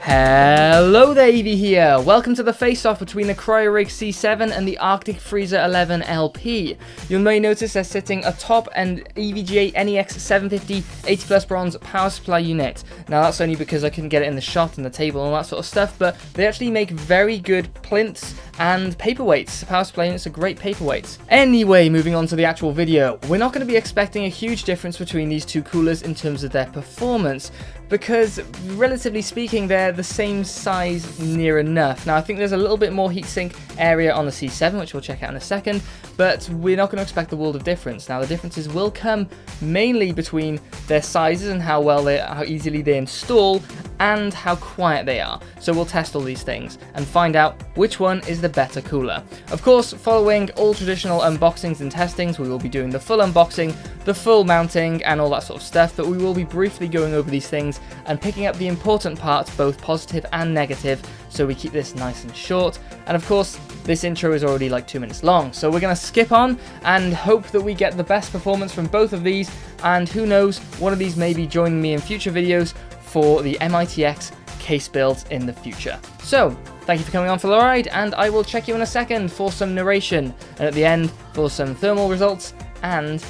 Hello there, Evie here. Welcome to the face-off between the Cryorig C7 and the Arctic Freezer 11 LP. You may notice they're sitting atop an EVGA NEX 750 80 plus bronze power supply unit. Now that's only because I couldn't get it in the shot and the table and all that sort of stuff, but they actually make very good plinths and paperweights. Power supply units are great paperweights. Anyway, moving on to the actual video, we're not going to be expecting a huge difference between these two coolers in terms of their performance, because relatively speaking they're the same size near enough. Now I think there's a little bit more heatsink area on the C7, which we'll check out in a second, but we're not going to expect a world of difference. Now the differences will come mainly between their sizes and how easily they install and how quiet they are. So we'll test all these things and find out which one is the better cooler. Of course, following all traditional unboxings and testings, we will be doing the full unboxing, the full mounting and all that sort of stuff, but we will be briefly going over these things and picking up the important parts, both positive and negative, so we keep this nice and short. And of course, this intro is already like 2 minutes long, so we're going to skip on and hope that we get the best performance from both of these, and who knows, one of these may be joining me in future videos for the MITX case builds in the future. So, thank you for coming on for the ride, and I will check you in a second for some narration, and at the end for some thermal results and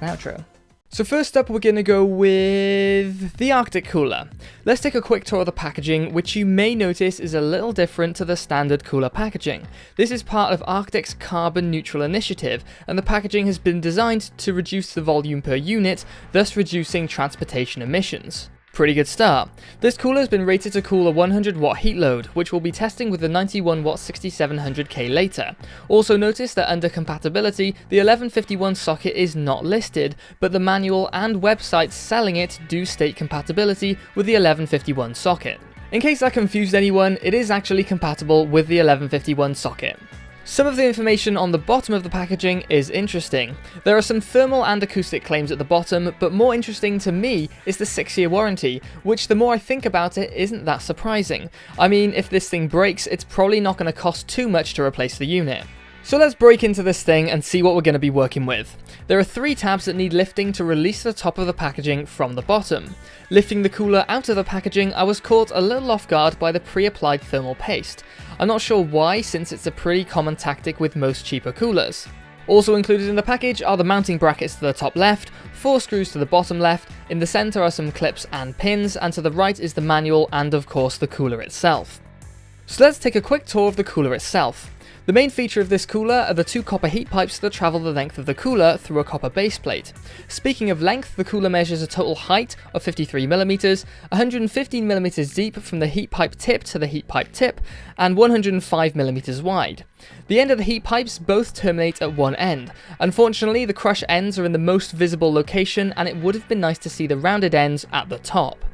an outro. So first up, we're going to go with the Arctic cooler. Let's take a quick tour of the packaging, which you may notice is a little different to the standard cooler packaging. This is part of Arctic's carbon neutral initiative, and the packaging has been designed to reduce the volume per unit, thus reducing transportation emissions. Pretty good start. This cooler has been rated to cool a 100 watt heat load, which we'll be testing with the 91 watt 6700K later. Also notice that under compatibility, the 1151 socket is not listed, but the manual and websites selling it do state compatibility with the 1151 socket. In case that confused anyone, it is actually compatible with the 1151 socket. Some of the information on the bottom of the packaging is interesting. There are some thermal and acoustic claims at the bottom, but more interesting to me is the 6-year warranty, which the more I think about it isn't that surprising. I mean, if this thing breaks, it's probably not going to cost too much to replace the unit. So let's break into this thing and see what we're going to be working with. There are 3 tabs that need lifting to release the top of the packaging from the bottom. Lifting the cooler out of the packaging, I was caught a little off guard by the pre-applied thermal paste. I'm not sure why, since it's a pretty common tactic with most cheaper coolers. Also included in the package are the mounting brackets to the top left, 4 screws to the bottom left, in the centre are some clips and pins, and to the right is the manual and of course the cooler itself. So let's take a quick tour of the cooler itself. The main feature of this cooler are the 2 copper heat pipes that travel the length of the cooler through a copper base plate. Speaking of length, the cooler measures a total height of 53mm, 115mm deep from the heat pipe tip to the heat pipe tip, and 105mm wide. The end of the heat pipes both terminate at one end. Unfortunately, the crush ends are in the most visible location, and it would have been nice to see the rounded ends at the top.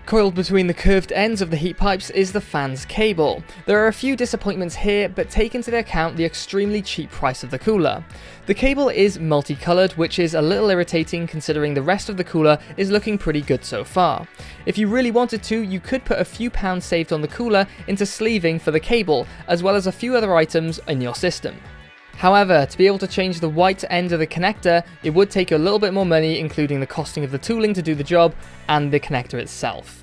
Coiled between the curved ends of the heat pipes is the fan's cable. There are a few disappointments here, but take into account the extremely cheap price of the cooler. The cable is multicolored, which is a little irritating considering the rest of the cooler is looking pretty good so far. If you really wanted to, you could put a few pounds saved on the cooler into sleeving for the cable, as well as a few other items in your system. However, to be able to change the white end of the connector, it would take a little bit more money, including the costing of the tooling to do the job and the connector itself.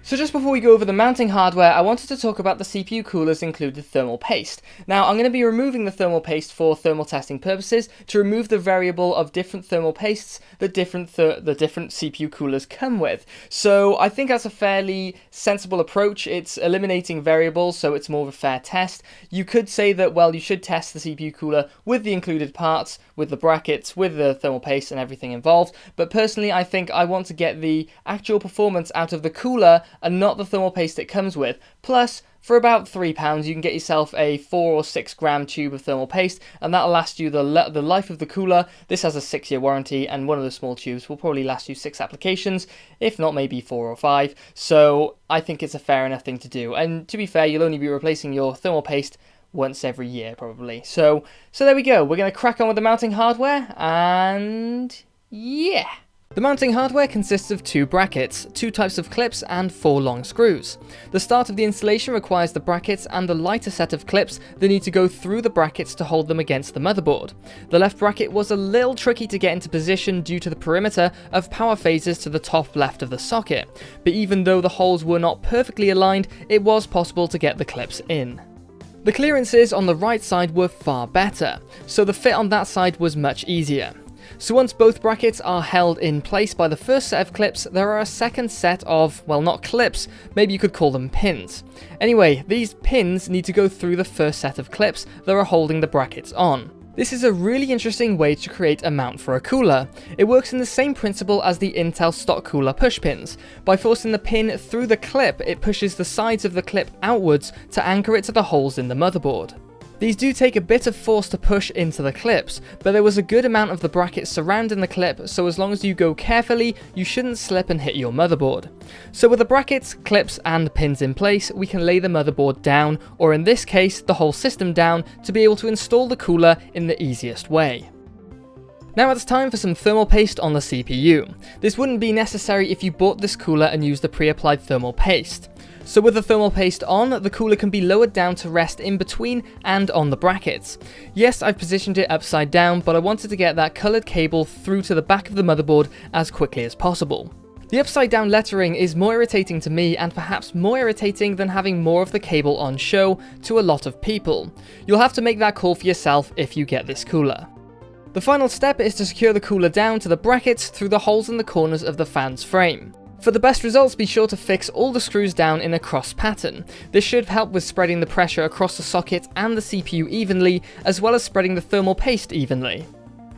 So just before we go over the mounting hardware, I wanted to talk about the CPU cooler's included thermal paste. Now, I'm going to be removing the thermal paste for thermal testing purposes to remove the variable of different thermal pastes that the different CPU coolers come with. So I think that's a fairly sensible approach. It's eliminating variables, so it's more of a fair test. You could say that, well, you should test the CPU cooler with the included parts, with the brackets, with the thermal paste and everything involved, but personally I think I want to get the actual performance out of the cooler and not the thermal paste it comes with. Plus, for about £3 you can get yourself a 4 or 6 gram tube of thermal paste, and that'll last you the life of the cooler. This has a 6-year warranty, and one of the small tubes will probably last you 6 applications, if not maybe 4 or 5, so I think it's a fair enough thing to do. And to be fair, you'll only be replacing your thermal paste once every year probably. So there we go, we're going to crack on with the mounting hardware, and yeah. The mounting hardware consists of 2 brackets, 2 types of clips, and 4 long screws. The start of the installation requires the brackets and the lighter set of clips that need to go through the brackets to hold them against the motherboard. The left bracket was a little tricky to get into position due to the perimeter of power phases to the top left of the socket, but even though the holes were not perfectly aligned, it was possible to get the clips in. The clearances on the right side were far better, so the fit on that side was much easier. So once both brackets are held in place by the first set of clips, there are a second set of, well, not clips, maybe you could call them pins. Anyway, these pins need to go through the first set of clips that are holding the brackets on. This is a really interesting way to create a mount for a cooler. It works in the same principle as the Intel stock cooler push pins. By forcing the pin through the clip, it pushes the sides of the clip outwards to anchor it to the holes in the motherboard. These do take a bit of force to push into the clips, but there was a good amount of the bracket surrounding the clip, so as long as you go carefully, you shouldn't slip and hit your motherboard. So with the brackets, clips, and pins in place, we can lay the motherboard down, or in this case, the whole system down, to be able to install the cooler in the easiest way. Now it's time for some thermal paste on the CPU. This wouldn't be necessary if you bought this cooler and used the pre-applied thermal paste. So with the thermal paste on, the cooler can be lowered down to rest in between and on the brackets. Yes, I've positioned it upside down, but I wanted to get that coloured cable through to the back of the motherboard as quickly as possible. The upside down lettering is more irritating to me, and perhaps more irritating than having more of the cable on show to a lot of people. You'll have to make that call for yourself if you get this cooler. The final step is to secure the cooler down to the brackets through the holes in the corners of the fan's frame. For the best results, be sure to fix all the screws down in a cross pattern. This should help with spreading the pressure across the socket and the CPU evenly, as well as spreading the thermal paste evenly.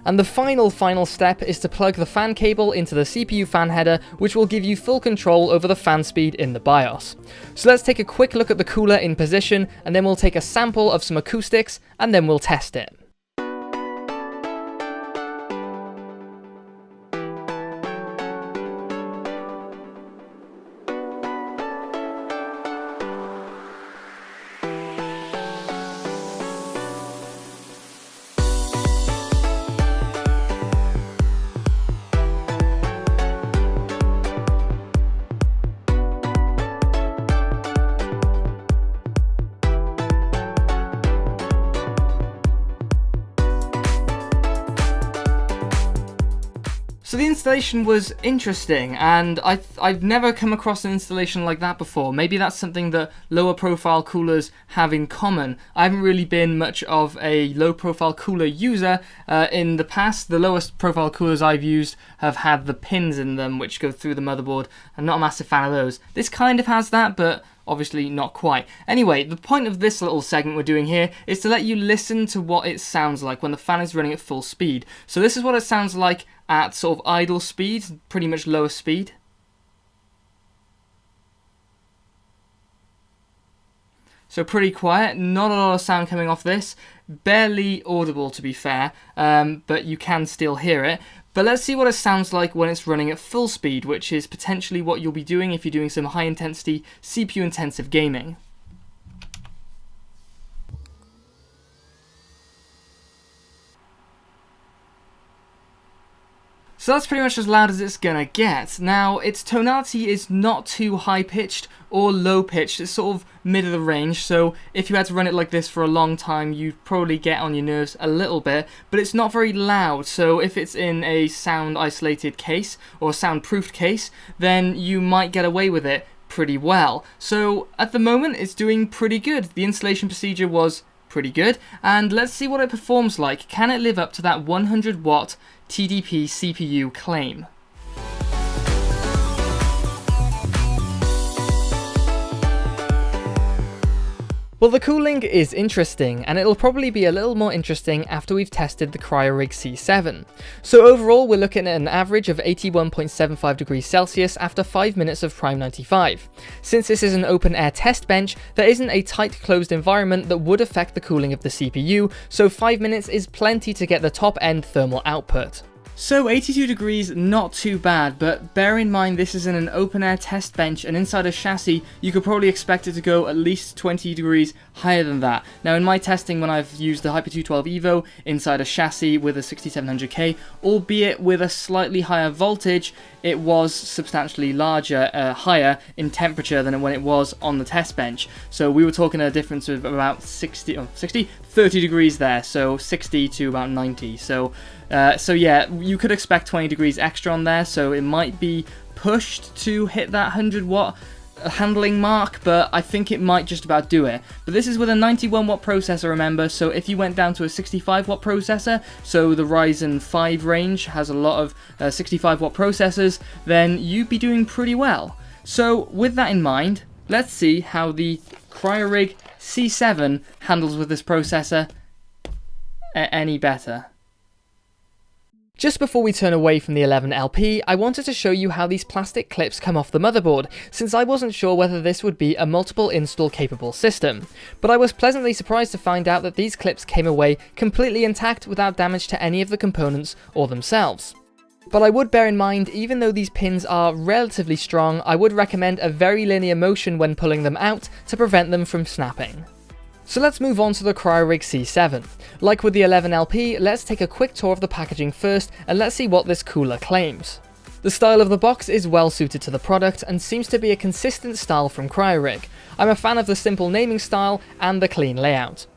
And the final step is to plug the fan cable into the CPU fan header, which will give you full control over the fan speed in the BIOS. So let's take a quick look at the cooler in position, and then we'll take a sample of some acoustics, and then we'll test it. So the installation was interesting, and I've never come across an installation like that before. Maybe that's something that lower profile coolers have in common. I haven't really been much of a low profile cooler user in the past. The lowest profile coolers I've used have had the pins in them which go through the motherboard. I'm not a massive fan of those. This kind of has that, but obviously not quite. Anyway, the point of this little segment we're doing here is to let you listen to what it sounds like when the fan is running at full speed. So this is what it sounds like at sort of idle speed, pretty much lower speed. So pretty quiet, not a lot of sound coming off this, barely audible to be fair, but you can still hear it. But let's see what it sounds like when it's running at full speed, which is potentially what you'll be doing if you're doing some high intensity, CPU intensive gaming. So that's pretty much as loud as it's gonna get. Now, its tonality is not too high-pitched or low-pitched, it's sort of mid of the range, so if you had to run it like this for a long time, you'd probably get on your nerves a little bit, but it's not very loud, so if it's in a sound-isolated case, or sound-proofed case, then you might get away with it pretty well. So, at the moment, it's doing pretty good. The installation procedure was pretty good, and let's see what it performs like. Can it live up to that 100 watt TDP CPU claim? Well, the cooling is interesting, and it'll probably be a little more interesting after we've tested the Cryorig C7. So overall, we're looking at an average of 81.75 degrees Celsius after 5 minutes of Prime 95. Since this is an open air test bench, there isn't a tight closed environment that would affect the cooling of the CPU, so 5 minutes is plenty to get the top end thermal output. So 82 degrees, not too bad, but bear in mind this is in an open air test bench, and inside a chassis you could probably expect it to go at least 20 degrees higher than that. Now in my testing, when I've used the Hyper 212 Evo inside a chassis with a 6700K, albeit with a slightly higher voltage, it was substantially higher in temperature than when it was on the test bench. So we were talking a difference of about 30 degrees there, so 60 to about 90. So yeah, you could expect 20 degrees extra on there, so it might be pushed to hit that 100 watt handling mark, but I think it might just about do it. But this is with a 91 watt processor, remember, so if you went down to a 65 watt processor, so the Ryzen 5 range has a lot of 65 watt processors, then you'd be doing pretty well. So with that in mind, let's see how the Cryorig C7 handles with this processor any better. Just before we turn away from the 11LP, I wanted to show you how these plastic clips come off the motherboard, since I wasn't sure whether this would be a multiple install capable system. But I was pleasantly surprised to find out that these clips came away completely intact without damage to any of the components or themselves. But I would bear in mind, even though these pins are relatively strong, I would recommend a very linear motion when pulling them out to prevent them from snapping. So let's move on to the Cryorig C7. Like with the 11LP, let's take a quick tour of the packaging first and let's see what this cooler claims. The style of the box is well suited to the product and seems to be a consistent style from Cryorig. I'm a fan of the simple naming style and the clean layout.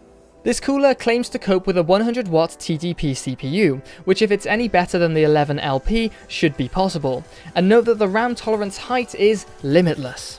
This cooler claims to cope with a 100 watt TDP CPU, which if it's any better than the 11LP should be possible. And note that the RAM tolerance height is limitless.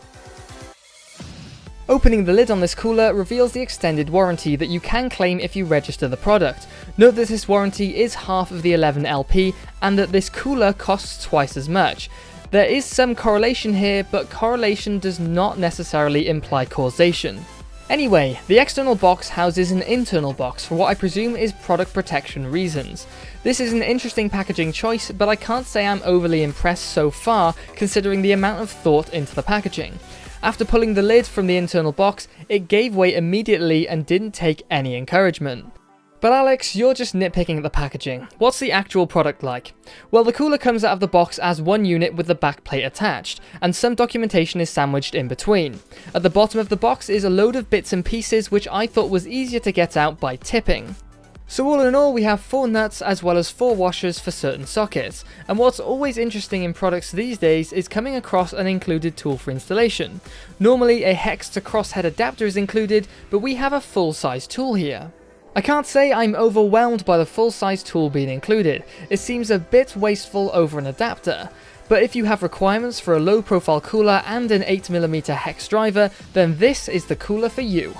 Opening the lid on this cooler reveals the extended warranty that you can claim if you register the product. Note that this warranty is half of the 11LP and that this cooler costs twice as much. There is some correlation here, but correlation does not necessarily imply causation. Anyway, the external box houses an internal box for what I presume is product protection reasons. This is an interesting packaging choice, but I can't say I'm overly impressed so far considering the amount of thought into the packaging. After pulling the lid from the internal box, it gave way immediately and didn't take any encouragement. But Alex, you're just nitpicking at the packaging. What's the actual product like? Well, the cooler comes out of the box as one unit with the backplate attached, and some documentation is sandwiched in between. At the bottom of the box is a load of bits and pieces which I thought was easier to get out by tipping. So all in all, we have 4 nuts as well as 4 washers for certain sockets, and what's always interesting in products these days is coming across an included tool for installation. Normally a hex to crosshead adapter is included, but we have a full-size tool here. I can't say I'm overwhelmed by the full-size tool being included. It seems a bit wasteful over an adapter. But if you have requirements for a low-profile cooler and an 8mm hex driver, then this is the cooler for you.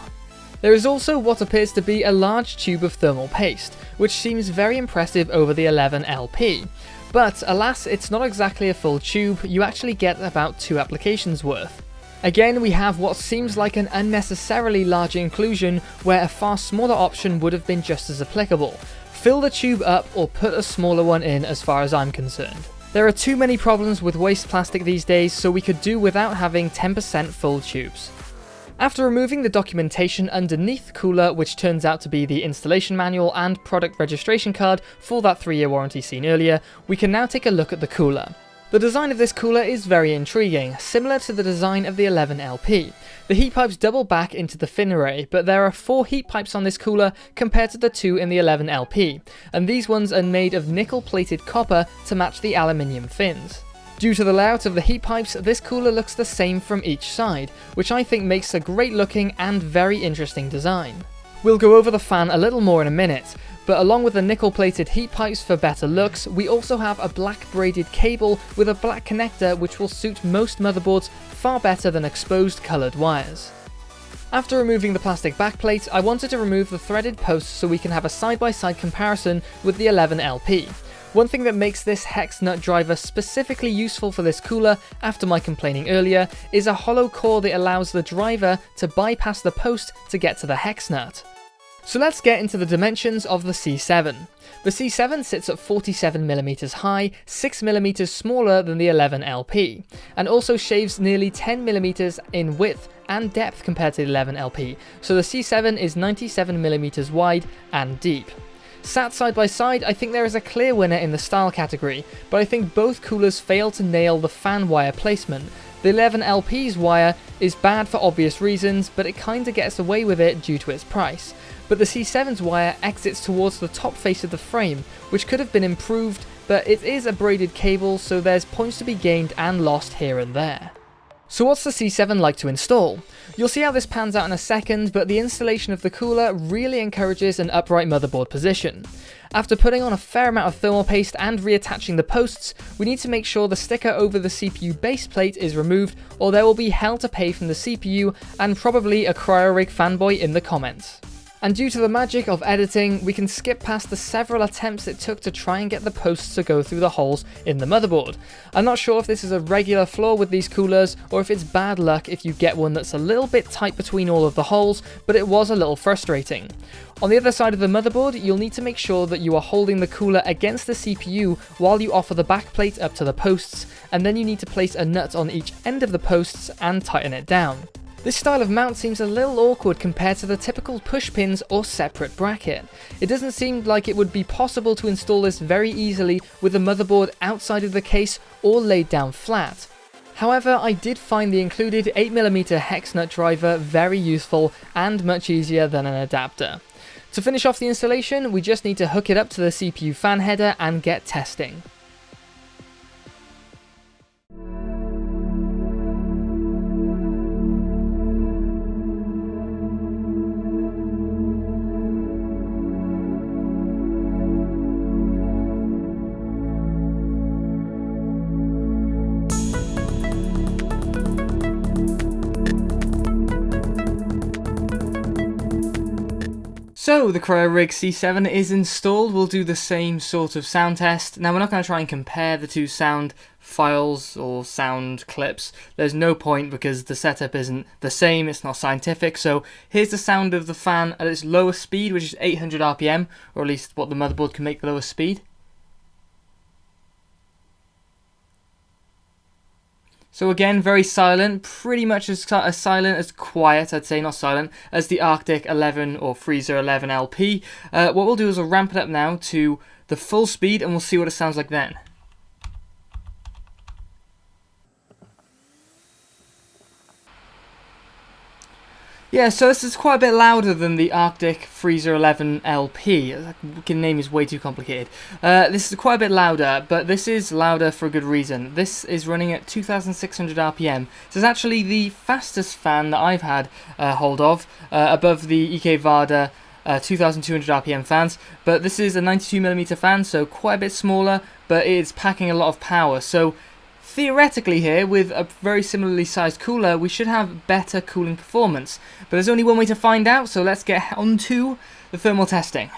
There is also what appears to be a large tube of thermal paste, which seems very impressive over the 11LP. But alas, it's not exactly a full tube, you actually get about 2 applications worth. Again, we have what seems like an unnecessarily large inclusion where a far smaller option would have been just as applicable. Fill the tube up or put a smaller one in as far as I'm concerned. There are too many problems with waste plastic these days, so we could do without having 10% full tubes. After removing the documentation underneath the cooler, which turns out to be the installation manual and product registration card for that 3-year warranty seen earlier, we can now take a look at the cooler. The design of this cooler is very intriguing, similar to the design of the 11LP. The heat pipes double back into the fin array, but there are 4 heat pipes on this cooler compared to the 2 in the 11LP, and these ones are made of nickel-plated copper to match the aluminium fins. Due to the layout of the heat pipes, this cooler looks the same from each side, which I think makes a great looking and very interesting design. We'll go over the fan a little more in a minute, but along with the nickel-plated heat pipes for better looks, we also have a black braided cable with a black connector which will suit most motherboards far better than exposed coloured wires. After removing the plastic backplate, I wanted to remove the threaded posts so we can have a side-by-side comparison with the 11LP. One thing that makes this hex nut driver specifically useful for this cooler, after my complaining earlier, is a hollow core that allows the driver to bypass the post to get to the hex nut. So let's get into the dimensions of the C7. The C7 sits at 47mm high, 6mm smaller than the 11LP, and also shaves nearly 10mm in width and depth compared to the 11LP, so the C7 is 97mm wide and deep. Sat side by side, I think there is a clear winner in the style category, but I think both coolers fail to nail the fan wire placement. The 11LP's wire is bad for obvious reasons, but it kinda gets away with it due to its price. But the C7's wire exits towards the top face of the frame, which could have been improved, but it is a braided cable, so there's points to be gained and lost here and there. So what's the C7 like to install? You'll see how this pans out in a second, but the installation of the cooler really encourages an upright motherboard position. After putting on a fair amount of thermal paste and reattaching the posts, we need to make sure the sticker over the CPU base plate is removed, or there will be hell to pay from the CPU and probably a Cryorig fanboy in the comments. And due to the magic of editing, we can skip past the several attempts it took to try and get the posts to go through the holes in the motherboard. I'm not sure if this is a regular flaw with these coolers, or if it's bad luck if you get one that's a little bit tight between all of the holes, but it was a little frustrating. On the other side of the motherboard, you'll need to make sure that you are holding the cooler against the CPU while you offer the backplate up to the posts, and then you need to place a nut on each end of the posts and tighten it down. This style of mount seems a little awkward compared to the typical push pins or separate bracket. It doesn't seem like it would be possible to install this very easily with the motherboard outside of the case or laid down flat. However, I did find the included 8mm hex nut driver very useful and much easier than an adapter. To finish off the installation, we just need to hook it up to the CPU fan header and get testing. So the Cryorig C7 is installed. We'll do the same sort of sound test. Now we're not going to try and compare the two sound files or sound clips. There's no point because the setup isn't the same, it's not scientific. So here's the sound of the fan at its lowest speed, which is 800 RPM, or at least what the motherboard can make the lowest speed. So again, very silent, pretty much as silent, as quiet, I'd say, not silent, as the Arctic 11 or Freezer 11 LP. What we'll do is we'll ramp it up now to the full speed and we'll see what it sounds like then. Yeah, so this is quite a bit louder than the Arctic Freezer 11 LP. The name is way too complicated. This is quite a bit louder, but this is louder for a good reason. This is running at 2600 RPM. This is actually the fastest fan that I've had hold of, above the EVGA Vardar 2200 RPM fans, but this is a 92mm fan, so quite a bit smaller, but it's packing a lot of power. So theoretically here, with a very similarly sized cooler, we should have better cooling performance. But there's only one way to find out, so let's get on to the thermal testing.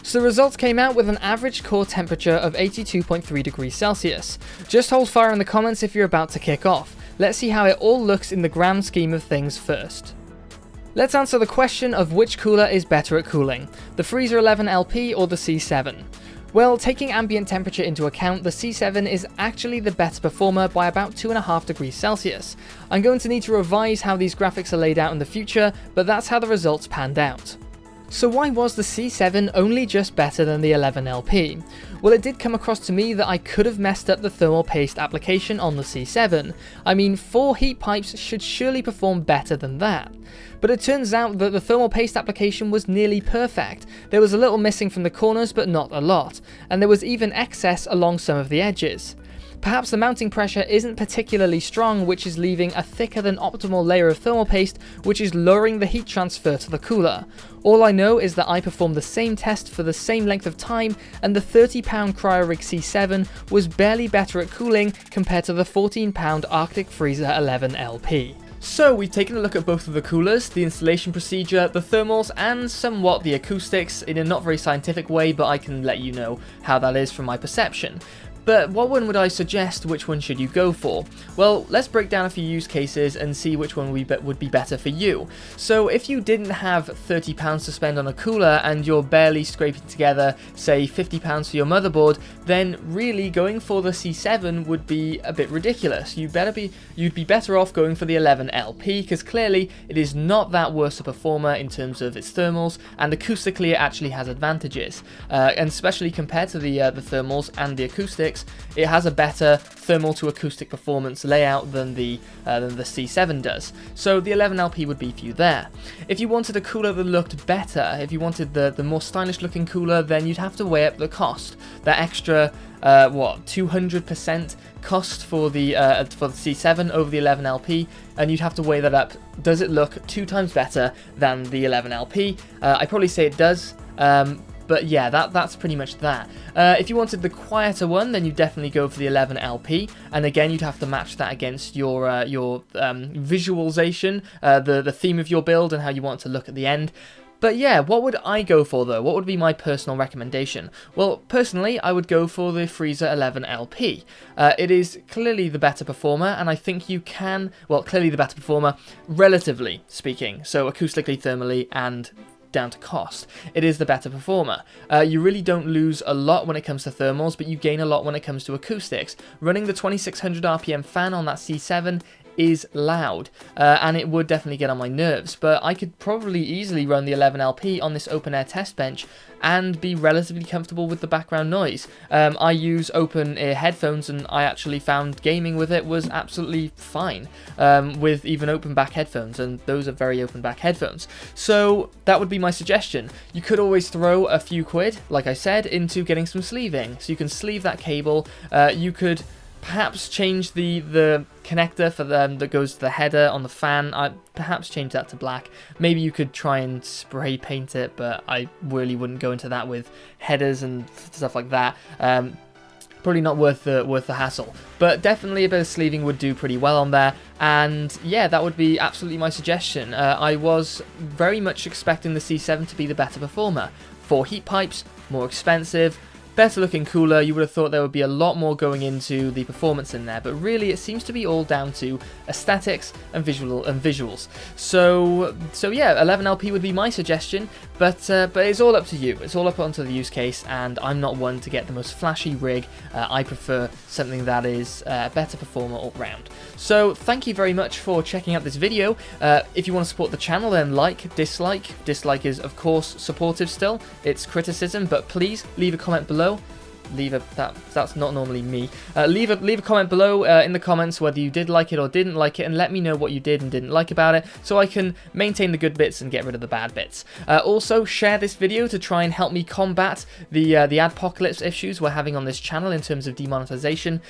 So the results came out with an average core temperature of 82.3 degrees Celsius. Just hold fire in the comments if you're about to kick off. Let's see how it all looks in the grand scheme of things first. Let's answer the question of which cooler is better at cooling, the Freezer 11 LP or the C7. Well, taking ambient temperature into account, the C7 is actually the better performer by about 2.5 degrees Celsius. I'm going to need to revise how these graphics are laid out in the future, but that's how the results panned out. So why was the C7 only just better than the 11LP? Well, it did come across to me that I could have messed up the thermal paste application on the C7. I mean, 4 heat pipes should surely perform better than that. But it turns out that the thermal paste application was nearly perfect. There was a little missing from the corners, but not a lot, and there was even excess along some of the edges. Perhaps the mounting pressure isn't particularly strong, which is leaving a thicker than optimal layer of thermal paste, which is lowering the heat transfer to the cooler. All I know is that I performed the same test for the same length of time, and the £30 Cryorig C7 was barely better at cooling compared to the £14 Arctic Freezer 11 LP. So we've taken a look at both of the coolers, the installation procedure, the thermals, and somewhat the acoustics in a not very scientific way, but I can let you know how that is from my perception. But what one would I suggest? Which one should you go for? Well, let's break down a few use cases and see which one would be better for you. So if you didn't have £30 to spend on a cooler and you're barely scraping together, say £50 for your motherboard, then really going for the C7 would be a bit ridiculous. You'd be better off going for the 11LP, because clearly it is not that worse a performer in terms of its thermals, and acoustically it actually has advantages, and especially compared to the thermals and the acoustics, it has a better thermal to acoustic performance layout than the C7 does. So the 11LP would be for you there. If you wanted a cooler that looked better, if you wanted the more stylish looking cooler, then you'd have to weigh up the cost. That extra 200% cost for the C7 over the 11LP, and you'd have to weigh that up. Does it look 2 times better than the 11LP? I'd probably say it does. But yeah, that's pretty much that. If you wanted the quieter one, then you definitely go for the 11LP, and again, you'd have to match that against your visualization, the theme of your build and how you want it to look at the end. But yeah, what would I go for though? What would be my personal recommendation? Well, personally, I would go for the Freezer 11LP. It is clearly the better performer, and I think you can, well, clearly the better performer, relatively speaking, so acoustically, thermally, and down to cost. It is the better performer. You really don't lose a lot when it comes to thermals, but you gain a lot when it comes to acoustics. Running the 2600 RPM fan on that C7 is loud, and it would definitely get on my nerves, but I could probably easily run the 11LP on this open air test bench and be relatively comfortable with the background noise. I use open ear headphones, and I actually found gaming with it was absolutely fine, with even open back headphones, and those are very open back headphones. So that would be my suggestion. You could always throw a few quid, like I said, into getting some sleeving, so you can sleeve that cable. You could perhaps change the connector for that goes to the header on the fan. I'd perhaps change that to black. Maybe you could try and spray paint it, but I really wouldn't go into that with headers and stuff like that. Probably not worth the hassle, but definitely a bit of sleeving would do pretty well on there. And yeah, that would be absolutely my suggestion. I was very much expecting the C7 to be the better performer. 4 heat pipes, more expensive, better looking cooler. You would have thought there would be a lot more going into the performance in there, but really it seems to be all down to aesthetics and visuals. So yeah, 11LP would be my suggestion, but it's all up to you. It's all up onto the use case, and I'm not one to get the most flashy rig. I prefer something that is a better performer all round. So thank you very much for checking out this video. If you want to support the channel, then like, dislike. Dislike is of course supportive still. It's criticism, but please leave a comment below. That's not normally me. Leave a comment below in the comments whether you did like it or didn't like it, and let me know what you did and didn't like about it, so I can maintain the good bits and get rid of the bad bits. Also, share this video to try and help me combat the adpocalypse issues we're having on this channel in terms of demonetization.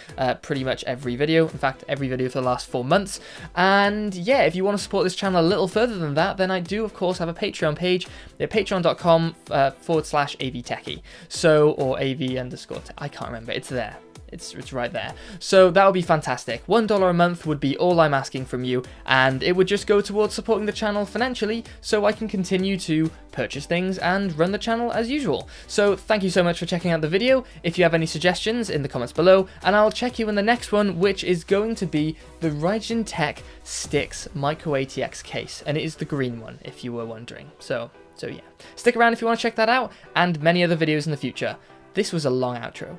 Pretty much every video, in fact every video for the last 4 months. And yeah, if you want to support this channel a little further than that, then I do of course have a Patreon page at patreon.com/AVTechie. Or AV_. I can't remember. It's there. It's right there. So that would be fantastic. $1 a month would be all I'm asking from you, and it would just go towards supporting the channel financially, so I can continue to purchase things and run the channel as usual. So thank you so much for checking out the video. If you have any suggestions, in the comments below, and I'll check you in the next one, which is going to be the Ryzen Tech Stix Micro ATX case, and it is the green one, if you were wondering. So yeah, stick around if you want to check that out, and many other videos in the future. This was a long outro.